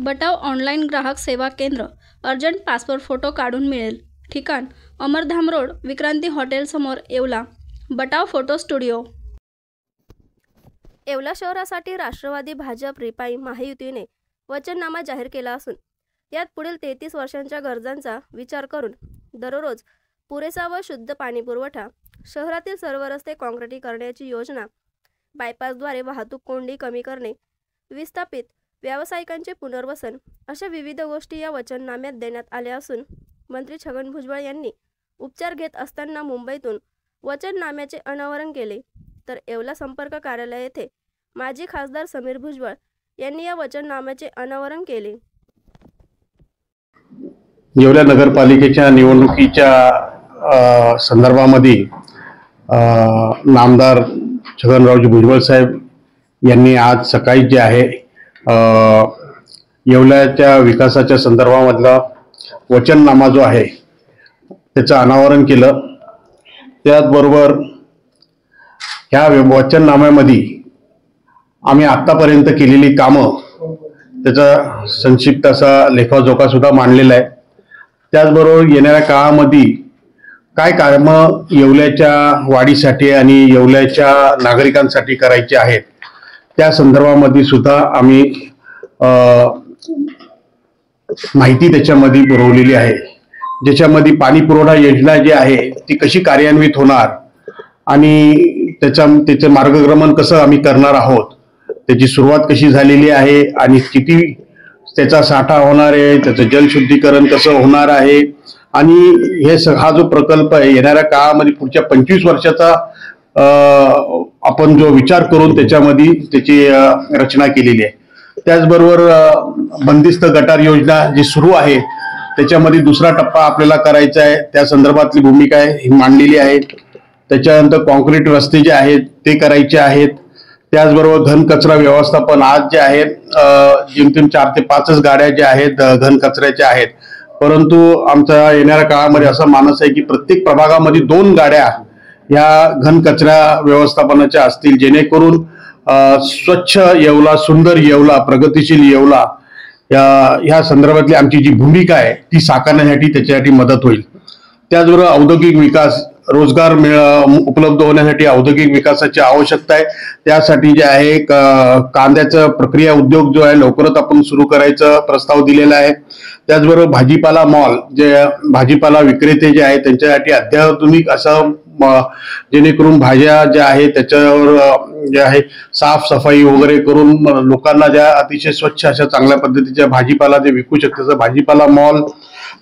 बटाव online ग्राहक सेवा केंद्र. अर्जंट पासपोर्ट फोटो काढून मिळेल. ठिकाण अमरधाम रोड, विक्रांती हॉटेल समोर, येवला. Batav photo studio. येवला शहरासाठी राष्ट्रवादी भाजप रिपाई महायुतीने वचननामा जाहीर केला असून यात पुढील 33 वर्षांच्या गरजांचा विचार करून दररोज पुरेसा व शुद्ध पाणी पुरवठा, शहरातील सर्व रस्ते काँक्रिटीकरणाची योजना, बायपासद्वारे वाहतूक कोंडी कमी करणे, विस्थापित व्यावसायिकांचे पुनर्वसन अशा विविध गोष्टी या वचननाम्यात देण्यात आल्या असून मंत्री छगन भुजबळ यांनी उपचार घेत असताना मुंबईतून वचननाम्याचे अनावरण केले. तर येवला संपर्क कार्यालय येथे माजी खासदार समीर भुजबळ यांनी या वचननाम्याचे अनावरण केले. येवला नगरपालिकेच्या निवडणुकीच्या संदर्भामध्ये नामदार छगनरावजी भुजबळ साहेब यांनी आज सकाळी जे आहे येवल्याच्या विकासाच्या संदर्भामधला वचननामा जो आहे त्याचं अनावरण केलं. त्याचबरोबर ह्या वचननाम्यामध्ये आम्ही आत्तापर्यंत केलेली कामं त्याचा संक्षिप्त असा लेखाजोखा सुद्धा मांडलेला आहे. त्याचबरोबर येणाऱ्या काळामध्ये काय कामं येवल्याच्या वाढीसाठी आणि येवल्याच्या नागरिकांसाठी करायचे आहेत त्या संदर्भामध्ये सुद्धा आम्ही माहिती त्याच्यामध्ये पुरवलेली आहे. ज्याच्यामध्ये पाणी पुरवठा योजना जी आहे ती कशी कार्यान्वित होणार आणि त्याचे मार्गक्रमण कसं आम्ही करणार आहोत, त्याची सुरुवात कशी झालेली आहे आणि किती त्याचा साठा होणार आहे, त्याचं जलशुद्धीकरण कसं होणार आहे आणि हा जो प्रकल्प आहे येणाऱ्या काळामध्ये पुढच्या 25 वर्षाचा आपण जो विचार करून त्याच्यामध्ये त्याची रचना केलेली आहे. त्याचबरोबर बंदिस्त गटार योजना जी सुरू आहे त्याच्यामध्ये दुसरा टप्पा आपल्याला करायचा आहे, त्या संदर्भातली भूमिका ही मांडलेली आहे. त्याच्यानंतर कॉन्क्रीट रस्ते जे आहेत ते करायचे आहेत. त्याचबरोबर घन कचरा व्यवस्थापन आज जे आहे जेमतेम 4 ते 5च गाड्या ज्या आहेत घन कचऱ्याच्या आहेत, परंतु आमचा येणाऱ्या काळामध्ये असा मानस आहे की प्रत्येक प्रभागामध्ये 2 गाड्या या घन कचरा व्यवस्थापनाच्या असतील, जेणेकरून स्वच्छ येवला, सुंदर येवला, प्रगतिशील येवला ह्या संदर्भातली आमची जी भूमिका आहे ती साकारण्यासाठी त्याच्यासाठी मदत होईल. त्याचबरोबर औद्योगिक विकास, रोजगार उपलब्ध होण्यासाठी औद्योगिक विकासाची आवश्यकता आहे. त्यासाठी जे आहे कांद्याचा प्रक्रिया उद्योग जो आहे लवकरच आपण सुरू करायचा प्रस्ताव दिलेला आहे. त्याचबरोबर भाजीपाला मॉल, जे भाजीपाला विक्रेते जे आहेत त्यांच्यासाठी अत्याधुनिक असं जेणेकरून भाज्या ज्या आहेत त्याच्यावर जे आहे साफसफाई वगैरे करून लोकांना ज्या अतिशय स्वच्छ अशा चांगल्या पद्धतीच्या भाजीपाला जे विकू शकतात भाजीपाला मॉल.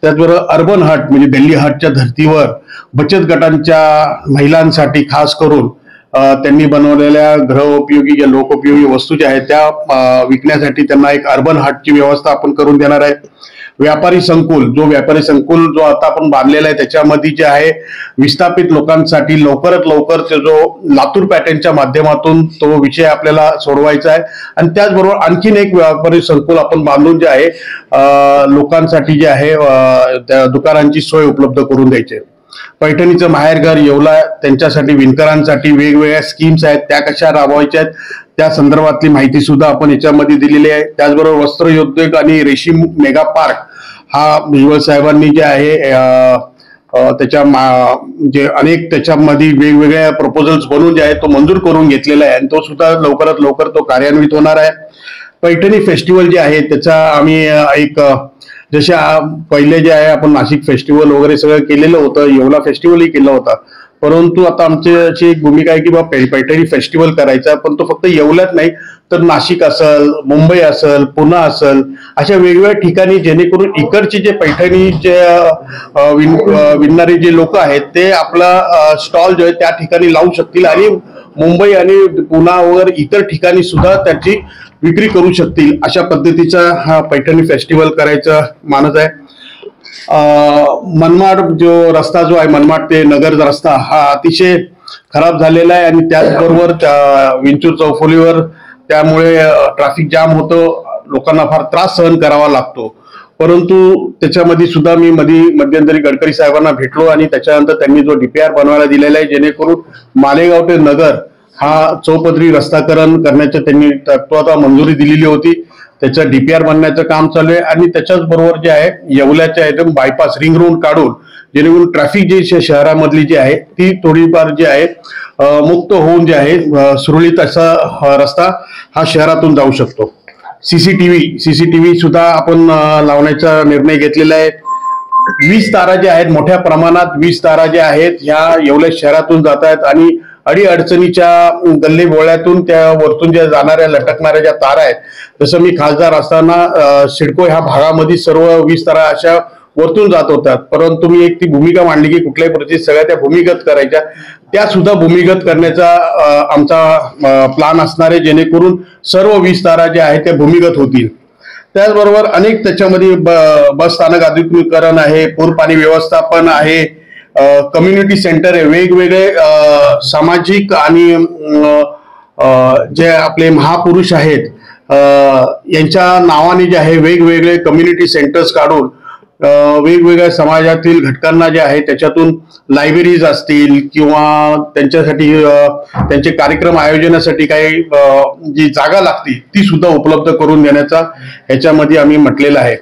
त्याचबरोबर अर्बन हट म्हणजे दिल्ली हटच्या धर्तीवर बचत गटांच्या महिलांसाठी खास करून त्यांनी बनवलेल्या गृहोपयोगी या लोकोपयोगी वस्तू ज्या आहेत त्या विकण्यासाठी त्यांना एक अर्बन हटची व्यवस्था आपण करून देणार आहे. व्यापारी संकुल जो आता आपण बांधलेला आहे त्याच्यामध्ये जे आहे विस्थापित लोकांसाठी लवकरात लवकर जो लातूर पॅटर्नच्या माध्यमातून तो विषय आपल्याला सोडवायचा आहे. आणि त्याचबरोबर आणखीन एक व्यापारी संकुल आपण बांधून जे आहे लोकांसाठी जे आहे त्या दुकानांची सोय उपलब्ध करून द्यायची. पैठणीचं माहेरघर येवला, त्यांच्यासाठी विणकरांसाठी वेगवेगळ्या स्कीम्स आहेत त्या कशा राबवायच्या आहेत त्या संदर्भातली माहिती सुद्धा आपण याच्यामध्ये दिलेली आहे. त्याचबरोबर वस्त्रोद्योग आणि रेशीम मेगा पार्क हा भुजबळ साहेबांनी जे आहे त्याच्या म्हणजे अनेक त्याच्यामध्ये वेगवेगळ्या प्रपोजल्स बनवून जे आहे तो मंजूर करून घेतलेला आहे आणि तो सुद्धा लवकरात लवकर तो कार्यान्वित होणार आहे. पैठणी फेस्टिवल जे आहे त्याचा आम्ही एक जसे पहिले जे आहे आपण नाशिक फेस्टिवल वगैरे सगळं केलेलं होतं, येवला फेस्टिवलही केलं होतं, परंतु आता आमची अशी एक भूमिका आहे की बाबा पैठणी फेस्टिवल करायचा, पण तो फक्त येवल्यात नाही तर नाशिक असेल, मुंबई असेल, पुणे असेल अशा वेगवेगळ्या ठिकाणी जेणेकरून इकडचे जे पैठणी जे विणणारे जे लोक आहेत ते आपला स्टॉल जो आहे त्या ठिकाणी लावू शकतील आणि मुंबई आणि पुणे वगैरे इतर ठिकाणी सुद्धा त्याची विक्री करू शकतील. अशा पद्धतीचा हा पैठणी फेस्टिवल करायचा मानस आहे. मनमाड रस्ता जो आहे मनमाड ते नगर रस्ता हा अतिशय खराब झालेला आहे आणि त्याचबरोबर विंचूर चौफुलीवर त्यामुळे ट्रॅफिक जाम होतं, लोकांना फार त्रास सहन करावा लागतो. परंतु त्याच्यामध्ये सुद्धा मी मध्यंतरी गडकरी साहेबांना भेटलो आणि त्याच्यानंतर त्यांनी जो DPR बनवायला दिलेला आहे जेणेकरून मालेगाव ते नगर हा चौपदरी रस्ताकरण करण्याची त्यांनी तत्वात मंजुरी दिलेली होती. त्याचं DPR बनण्याचं काम चालू आहे आणि त्याच्याच बरोबर जे आहे येवल्याच्या एकदम बायपास रिंग रोड काढून जेणेकरून ट्रॅफिक जी शहरामधली जी आहे ती थोडीफार जी आहे मुक्त होऊन जे आहे सुरळीत असा रस्ता हा शहरातून जाऊ शकतो. सीसीटीव्ही सुद्धा आपण लावण्याचा निर्णय घेतलेला आहे. 20 तारा ज्या आहेत मोठ्या प्रमाणात 20 तारा ज्या आहेत ह्या येवल्या शहरातून जात आहेत आणि अडीअडचणीच्या गल्ली बोळ्यातून त्या वरतून ज्या जाणाऱ्या लटकणाऱ्या ज्या तारा आहेत, जसं मी खासदार असताना सिडको ह्या भागामध्ये सर्व 20 तारा अशा वरतून जात होतात, परंतु मी एक ती भूमिका मांडली की कुठल्याही परिस्थितीत सगळ्या त्या भूमिगत करायच्या. त्या सुद्धा भूमिगत करण्याचा आमचा प्लान असणार आहे, जेणेकरून सर्व 20 तारा ज्या आहेत त्या भूमिगत होतील. त्याचबरोबर अनेक त्याच्यामध्ये बस स्थानक आधुनिकीकरण आहे, पूर पाणी व्यवस्थापन आहे, कम्युनिटी सेंटर आहे, वेगवेगळे सामाजिक आणि जे आपले महापुरुष आहेत यांच्या नावाने जे आहे वेगवेगळे कम्युनिटी सेंटर्स काढून वेगवेगळ्या समाजातील घटकांना जे आहे त्याच्यातून लायब्ररीज असतील किंवा त्यांच्यासाठी त्यांचे कार्यक्रम आयोजनासाठी काही जी जागा लागते ती सुद्धा उपलब्ध करून देण्याचा ह्याच्यामध्ये आम्ही म्हटलेलं आहे.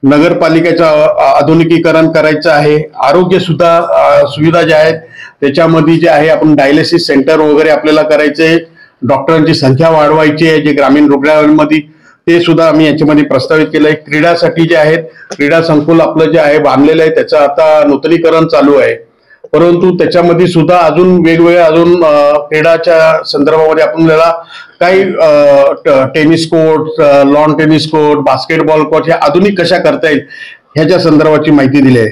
नगरपालिकेचं आधुनिकीकरण करायचं आहे. आरोग्य सुद्धा सुविधा ज्या आहेत त्याच्यामध्ये जे आहे आपण डायलिसिस सेंटर वगैरे आपल्याला करायचे, डॉक्टरांची संख्या वाढवायची आहे जे ग्रामीण रुग्णालयांमध्ये, ते सुद्धा आम्ही याच्यामध्ये प्रस्तावित केलंय. क्रीडासाठी जे आहेत क्रीडा संकुल आपलं जे आहे बांधलेलं आहे त्याचं आता नूतनीकरण चालू आहे, परंतु त्याच्यामध्ये सुद्धा अजून वेगवेगळ्या अजून क्रीडाच्या संदर्भामध्ये आपल्याला काही tennis court, lawn tennis court, basketball court हे आधुनिक कशा करता येईल ह्याच्या संदर्भाची माहिती दिली आहे.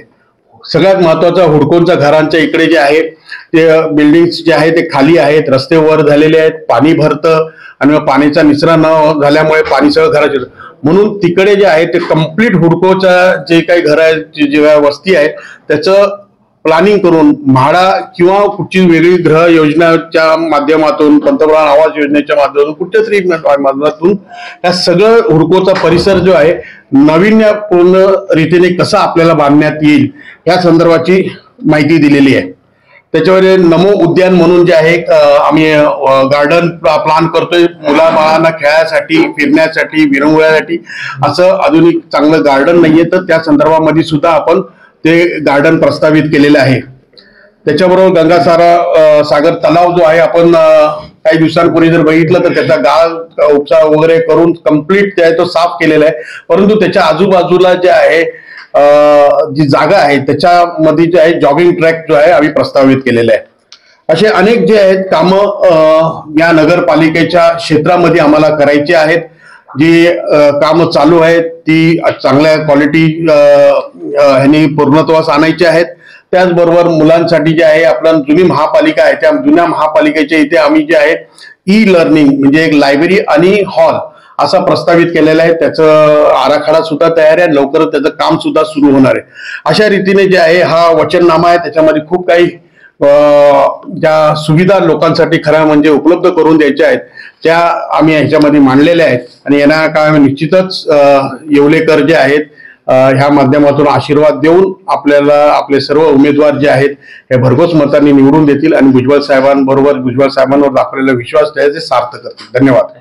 सगळ्यात महत्वाचा हुडकोंच्या घरांच्या इकडे जे आहे ते बिल्डिंग्स जे आहे ते खाली आहेत, रस्ते वर झालेले आहेत, पाणी भरतं आणि मग पाण्याचा निचरा न झाल्यामुळे पाणी सगळं घरात, म्हणून तिकडे जे आहे ते कम्प्लीट हुडकोच्या जे काही घर आहे जे वस्ती आहे त्याचं प्लॅनिंग करून म्हाडा किंवा कुठची वेगळी गृह योजनेच्या माध्यमातून, पंतप्रधान आवास योजनेच्या माध्यमातून, कुठच्या तरी माध्यमातून या सगळं हुडकोचा परिसर जो आहे नाविन्यपूर्ण रीतीने कसा आपल्याला बांधण्यात येईल या संदर्भाची माहिती दिलेली आहे. त्याच्यावर नमो उद्यान म्हणून जे आहे आम्ही गार्डन प्लॅन करतोय मुलाबाळांना खेळासाठी, फिरण्यासाठी, विरंगुळ्यासाठी असं आधुनिक चांगलं गार्डन नाहीये, तर त्या संदर्भामध्ये सुद्धा आपण ते गार्डन प्रस्तावित केलेलं आहे. त्याच्याबरोबर सागर तलाव जो आहे आपण काही दिवसांपूर्वी जर बघितलं तर त्याचा गाळ उपसा वगैरे करून कम्प्लीट जे आहे तो साफ केलेला आहे, परंतु त्याच्या आजूबाजूला जे आहे जी जागा आहे त्याच्यामध्ये जे आहे जॉगिंग ट्रॅक जो आहे आम्ही प्रस्तावित केलेला आहे. असे अनेक जे आहेत कामं या नगरपालिकेच्या क्षेत्रामध्ये आम्हाला करायची आहेत. जी कामं चालू आहेत ती चांगल्या क्वालिटी ह्यांनी पूर्णत्वास आणायची आहेत. त्याचबरोबर मुलांसाठी जे आहे आपलं जुनी महापालिका आहे त्या जुन्या महापालिकेच्या इथे आम्ही जे आहे ई लर्निंग म्हणजे एक लायब्ररी आणि हॉल असा प्रस्तावित केलेला आहे. त्याचं आराखडा सुद्धा तयार आहे, लवकरच त्याचं काम सुद्धा सुरू होणार आहे. अशा रीतीने जे आहे हा वचननामा आहे, त्याच्यामध्ये खूप काही ज्या सुविधा लोकांसाठी खऱ्या म्हणजे उपलब्ध करून द्यायच्या आहेत त्या आम्ही ह्याच्यामध्ये मांडलेल्या आहेत आणि येणाऱ्या काळात निश्चितच येवलेकर जे आहेत ह्या माध्यमातून आशीर्वाद देऊन आपल्याला आपले सर्व उमेदवार जे आहेत हे भरघोस मतांनी निवडून देतील आणि भुजबळ साहेबांबरोबर भुजबळ साहेबांवर दाखवलेला विश्वास त्याचे सार्थ करतील. धन्यवाद.